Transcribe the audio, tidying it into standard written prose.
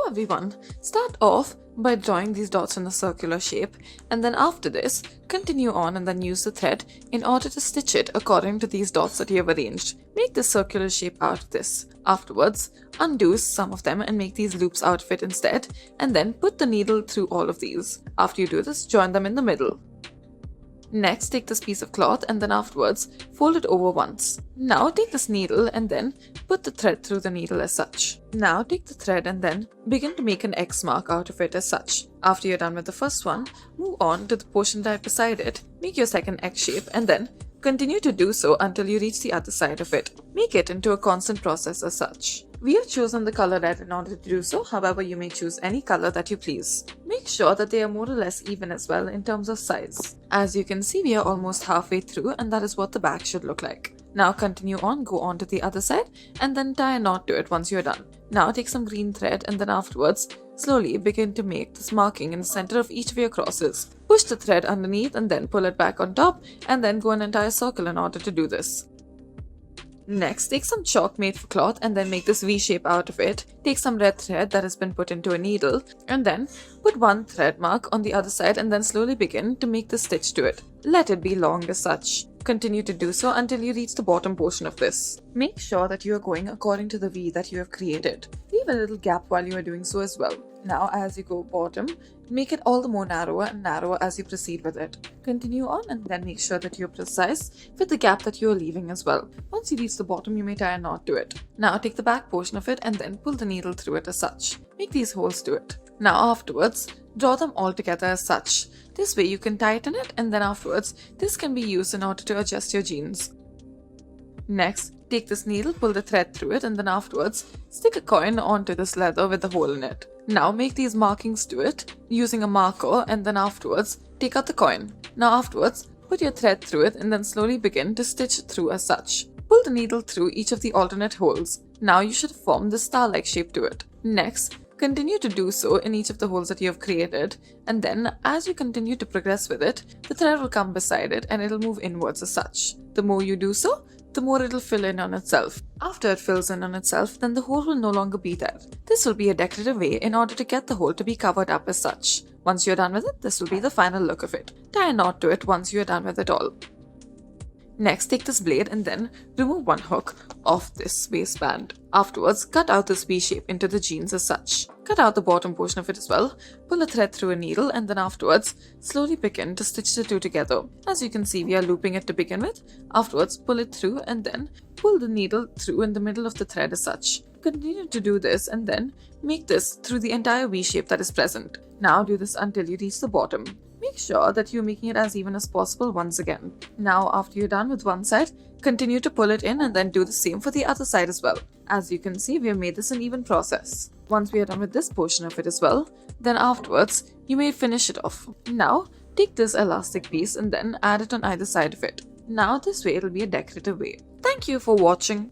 everyone, start off by drawing these dots in a circular shape, and then after this, continue on and then use the thread in order to stitch it according to these dots that you have arranged. Make the circular shape out of this. Afterwards, undo some of them and make these loops out of it instead, and then put the needle through all of these. After you do this, join them in the middle. Next, take this piece of cloth and then afterwards, fold it over once. Now take this needle and then put the thread through the needle as such. Now take the thread and then begin to make an X mark out of it as such. After you're done with the first one, move on to the portion right beside it, make your second X shape and then continue to do so until you reach the other side of it. Make it into a constant process as such. We have chosen the color red in order to do so, however you may choose any color that you please. Make sure that they are more or less even as well in terms of size. As you can see, we are almost halfway through and that is what the back should look like. Now continue on, go on to the other side and then tie a knot to it once you're done. Now take some green thread and then afterwards, slowly begin to make this marking in the center of each of your crosses. Push the thread underneath and then pull it back on top and then go an entire circle in order to do this. Next, take some chalk made for cloth and then make this V shape out of it. Take some red thread that has been put into a needle and then put one thread mark on the other side and then slowly begin to make the stitch to it. Let it be long as such. Continue to do so until you reach the bottom portion of this. Make sure that you are going according to the V that you have created. Leave a little gap while you are doing so as well. Now as you go bottom, make it all the more narrower and narrower as you proceed with it. Continue on and then make sure that you're precise with the gap that you're leaving as well. Once you reach the bottom, you may tie a knot to it. Now take the back portion of it and then pull the needle through it as such. Make these holes to it. Now afterwards, draw them all together as such. This way you can tighten it and then afterwards, this can be used in order to adjust your jeans. Next, take this needle, pull the thread through it and then afterwards, stick a coin onto this leather with a hole in it. Now make these markings to it using a marker and then afterwards, take out the coin. Now afterwards, put your thread through it and then slowly begin to stitch through as such. Pull the needle through each of the alternate holes. Now you should form the star-like shape to it. Next, continue to do so in each of the holes that you have created, and then as you continue to progress with it, the thread will come beside it and it'll move inwards as such. The more you do so, the more it'll fill in on itself. After it fills in on itself, then the hole will no longer be there. This will be a decorative way in order to get the hole to be covered up as such. Once you're done with it, this will be the final look of it. Tie a knot to it once you're done with it all. Next, take this blade and then remove one hook off this waistband. Afterwards, cut out this V shape into the jeans as such. Cut out the bottom portion of it as well, pull a thread through a needle and then afterwards, slowly begin to stitch the two together. As you can see, we are looping it to begin with. Afterwards, pull it through and then pull the needle through in the middle of the thread as such. Continue to do this and then make this through the entire V shape that is present. Now do this until you reach the bottom. Make sure that you're making it as even as possible once again. Now after you're done with one side, continue to pull it in and then do the same for the other side as well. As you can see, we have made this an even process. Once we are done with this portion of it as well, then afterwards, you may finish it off. Now, take this elastic piece and then add it on either side of it. Now this way it'll be a decorative way. Thank you for watching.